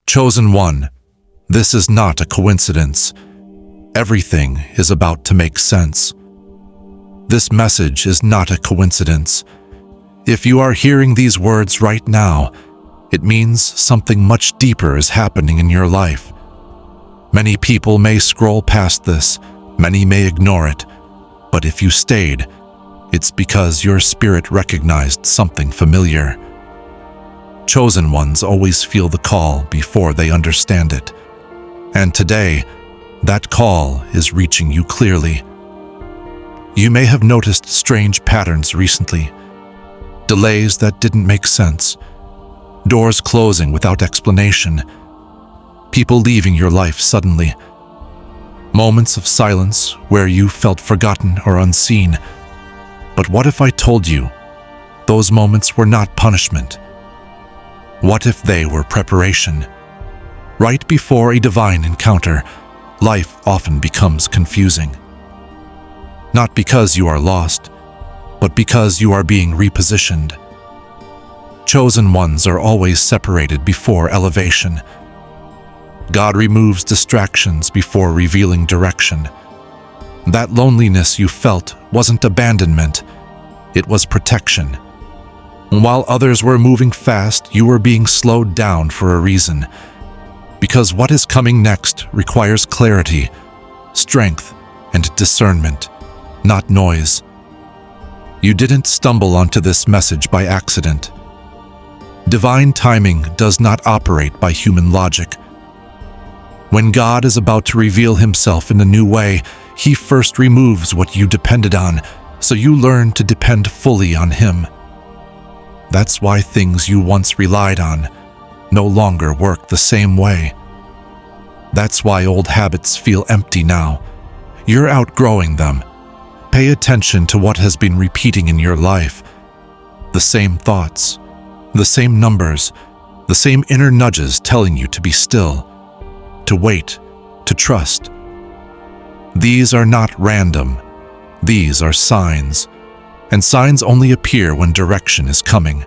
Chosen one, this is not a coincidence. Everything is about to make sense. This message is not a coincidence. If you are hearing these words right now, it means something much deeper is happening in your life. Many people may scroll past this, many may ignore it, but if you stayed, it's because your spirit recognized something familiar. Chosen ones always feel the call before they understand it. And today, that call is reaching you clearly. You may have noticed strange patterns recently. Delays that didn't make sense. Doors closing without explanation. People leaving your life suddenly. Moments of silence where you felt forgotten or unseen. But what if I told you those moments were not punishment? What if they were preparation? Right before a divine encounter, life often becomes confusing. Not because you are lost, but because you are being repositioned. Chosen ones are always separated before elevation. God removes distractions before revealing direction. That loneliness you felt wasn't abandonment, it was protection. While others were moving fast, you were being slowed down for a reason. Because what is coming next requires clarity, strength, and discernment, not noise. You didn't stumble onto this message by accident. Divine timing does not operate by human logic. When God is about to reveal himself in a new way, he first removes what you depended on, so you learn to depend fully on him. That's why things you once relied on no longer work the same way. That's why old habits feel empty now. You're outgrowing them. Pay attention to what has been repeating in your life. The same thoughts, the same numbers, the same inner nudges telling you to be still, to wait, to trust. These are not random. These are signs. And signs only appear when direction is coming.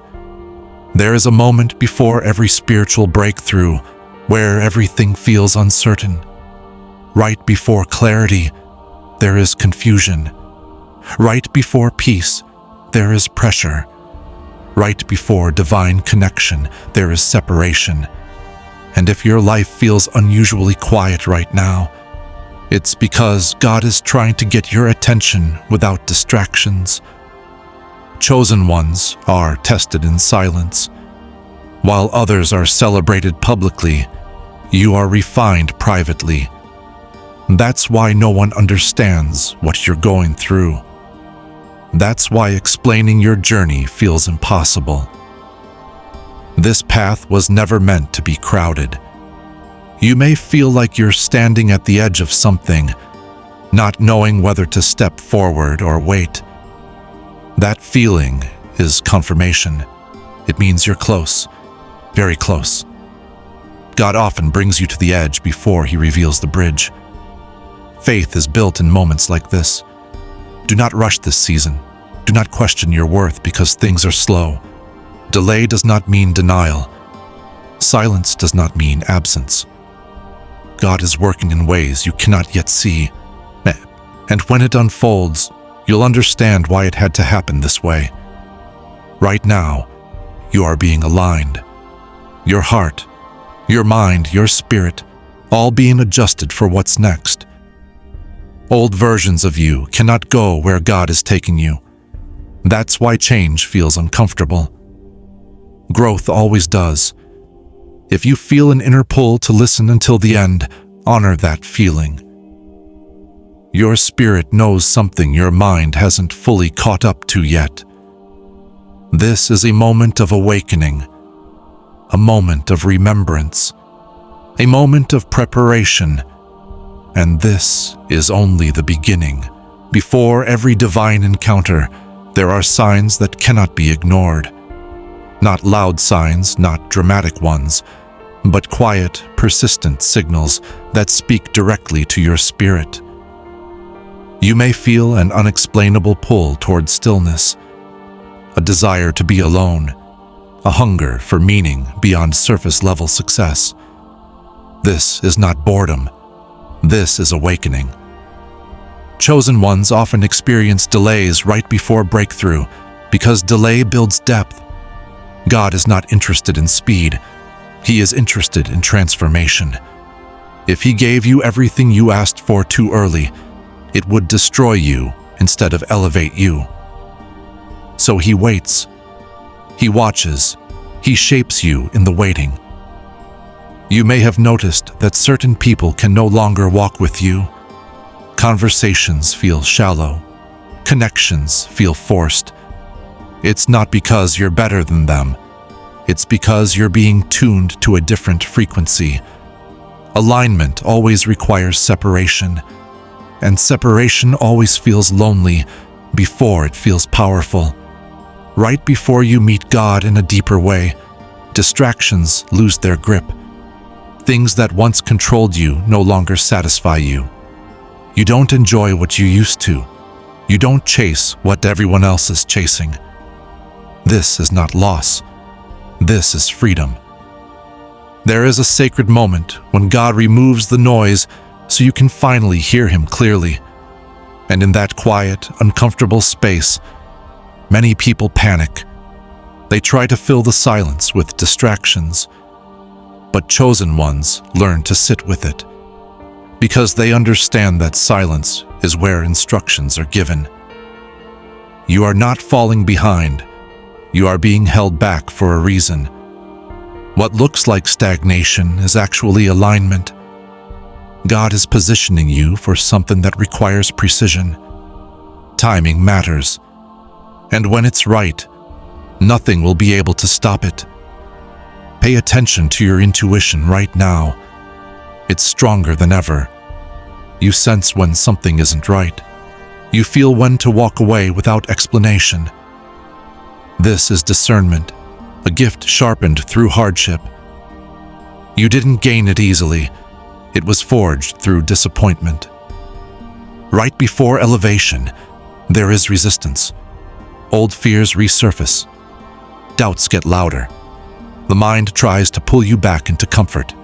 There is a moment before every spiritual breakthrough where everything feels uncertain. Right before clarity, there is confusion. Right before peace, there is pressure. Right before divine connection, there is separation. And if your life feels unusually quiet right now, it's because God is trying to get your attention without distractions. Chosen ones are tested in silence. While others are celebrated publicly, you are refined privately. That's why no one understands what you're going through. That's why explaining your journey feels impossible. This path was never meant to be crowded. You may feel like you're standing at the edge of something, not knowing whether to step forward or wait. That feeling is confirmation. It means you're close, very close. God often brings you to the edge before he reveals the bridge. Faith is built in moments like this. Do not rush this season. Do not question your worth because things are slow. Delay does not mean denial. Silence does not mean absence. God is working in ways you cannot yet see. And when it unfolds, you'll understand why it had to happen this way. Right now, you are being aligned. Your heart, your mind, your spirit, all being adjusted for what's next. Old versions of you cannot go where God is taking you. That's why change feels uncomfortable. Growth always does. If you feel an inner pull to listen until the end, honor that feeling. Your spirit knows something your mind hasn't fully caught up to yet. This is a moment of awakening, a moment of remembrance, a moment of preparation, and this is only the beginning. Before every divine encounter, there are signs that cannot be ignored. Not loud signs, not dramatic ones, but quiet, persistent signals that speak directly to your spirit. You may feel an unexplainable pull toward stillness, a desire to be alone, a hunger for meaning beyond surface-level success. This is not boredom. This is awakening. Chosen ones often experience delays right before breakthrough because delay builds depth. God is not interested in speed. He is interested in transformation. If He gave you everything you asked for too early, it would destroy you instead of elevate you. So He waits. He watches. He shapes you in the waiting. You may have noticed that certain people can no longer walk with you. Conversations feel shallow. Connections feel forced. It's not because you're better than them. It's because you're being tuned to a different frequency. Alignment always requires separation, and separation always feels lonely before it feels powerful. Right before you meet God in a deeper way, distractions lose their grip. Things that once controlled you no longer satisfy you. You don't enjoy what you used to. You don't chase what everyone else is chasing. This is not loss. This is freedom. There is a sacred moment when God removes the noise so you can finally hear Him clearly. And in that quiet, uncomfortable space, many people panic. They try to fill the silence with distractions. But chosen ones learn to sit with it, because they understand that silence is where instructions are given. You are not falling behind. You are being held back for a reason. What looks like stagnation is actually alignment. God is positioning you for something that requires precision. Timing matters. And when it's right, nothing will be able to stop it. Pay attention to your intuition right now. It's stronger than ever. You sense when something isn't right. You feel when to walk away without explanation. This is discernment, a gift sharpened through hardship. You didn't gain it easily. It was forged through disappointment. Right before elevation, there is resistance. Old fears resurface. Doubts get louder. The mind tries to pull you back into comfort.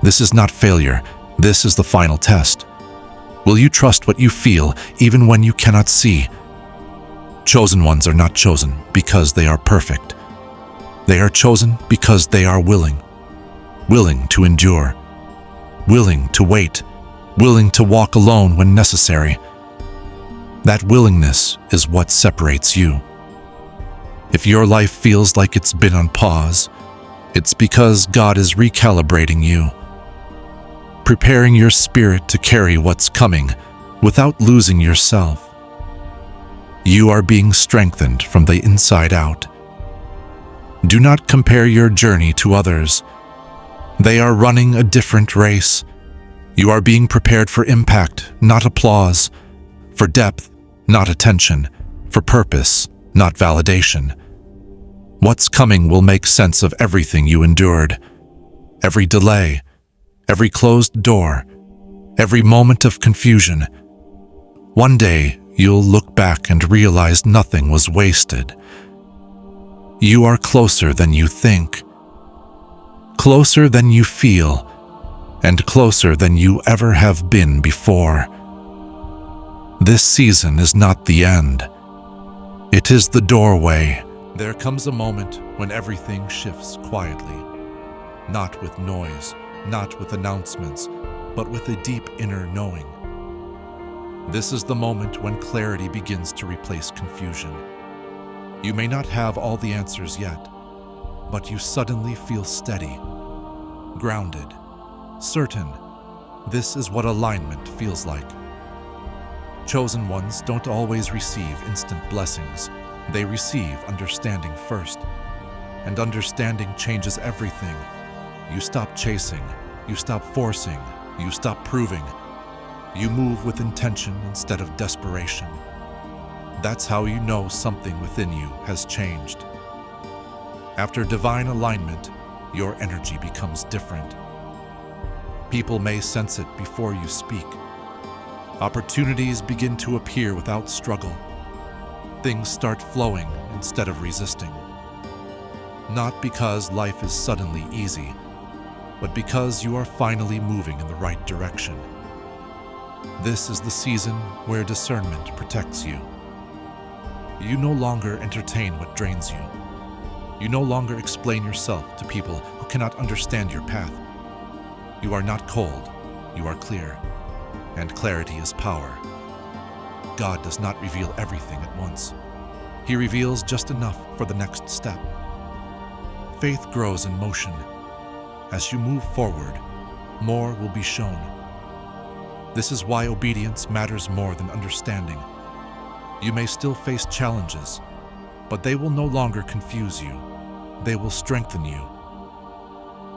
This is not failure. This is the final test. Will you trust what you feel even when you cannot see? Chosen ones are not chosen because they are perfect. They are chosen because they are willing. Willing to endure. Willing to wait. Willing to walk alone when necessary. That willingness is what separates you. If your life feels like it's been on pause, it's because God is recalibrating you, preparing your spirit to carry what's coming without losing yourself. You are being strengthened from the inside out. Do not compare your journey to others. They are running a different race. You are being prepared for impact, not applause, for depth, not attention, for purpose, not validation. What's coming will make sense of everything you endured. Every delay, every closed door, every moment of confusion. One day, you'll look back and realize nothing was wasted. You are closer than you think, closer than you feel, and closer than you ever have been before. This season is not the end. It is the doorway. There comes a moment when everything shifts quietly, not with noise, not with announcements, but with a deep inner knowing. This is the moment when clarity begins to replace confusion. You may not have all the answers yet, but you suddenly feel steady, grounded, certain. This is what alignment feels like. Chosen ones don't always receive instant blessings. They receive understanding first. And understanding changes everything. You stop chasing, you stop forcing, you stop proving. You move with intention instead of desperation. That's how you know something within you has changed. After divine alignment, your energy becomes different. People may sense it before you speak. Opportunities begin to appear without struggle. Things start flowing instead of resisting. Not because life is suddenly easy, but because you are finally moving in the right direction. This is the season where discernment protects you. You no longer entertain what drains you. You no longer explain yourself to people who cannot understand your path. You are not cold, you are clear, and clarity is power. God does not reveal everything at once. He reveals just enough for the next step. Faith grows in motion. As you move forward, more will be shown. This is why obedience matters more than understanding. You may still face challenges, but they will no longer confuse you. They will strengthen you.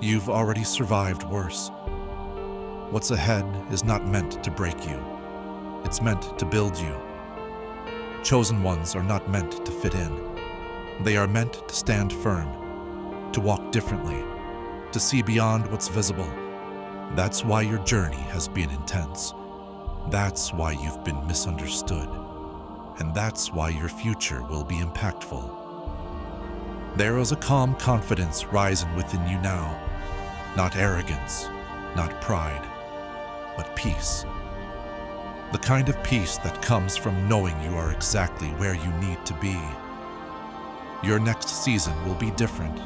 You've already survived worse. What's ahead is not meant to break you. It's meant to build you. Chosen ones are not meant to fit in. They are meant to stand firm, to walk differently, to see beyond what's visible. That's why your journey has been intense. That's why you've been misunderstood. And that's why your future will be impactful. There is a calm confidence rising within you now. Not arrogance, not pride, but peace. The kind of peace that comes from knowing you are exactly where you need to be. Your next season will be different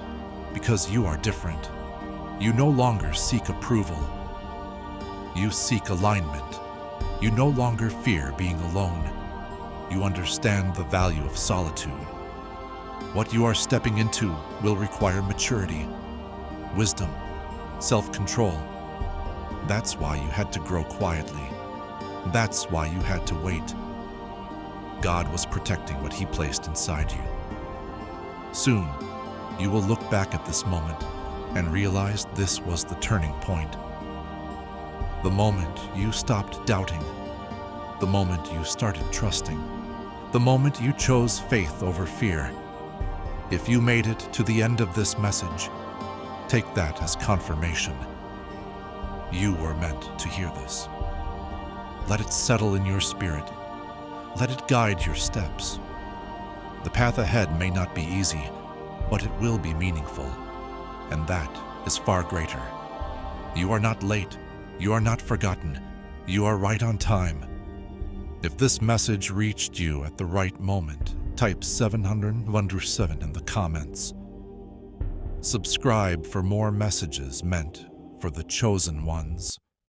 because you are different. You no longer seek approval. You seek alignment. You no longer fear being alone. You understand the value of solitude. What you are stepping into will require maturity, wisdom, self-control. That's why you had to grow quietly. That's why you had to wait. God was protecting what He placed inside you. Soon, you will look back at this moment and realize this was the turning point. The moment you stopped doubting. The moment you started trusting. The moment you chose faith over fear. If you made it to the end of this message, take that as confirmation. You were meant to hear this. Let it settle in your spirit. Let it guide your steps. The path ahead may not be easy, but it will be meaningful, and that is far greater. You are not late. You are not forgotten. You are right on time. If this message reached you at the right moment, type 707 in the comments. Subscribe for more messages meant for the chosen ones.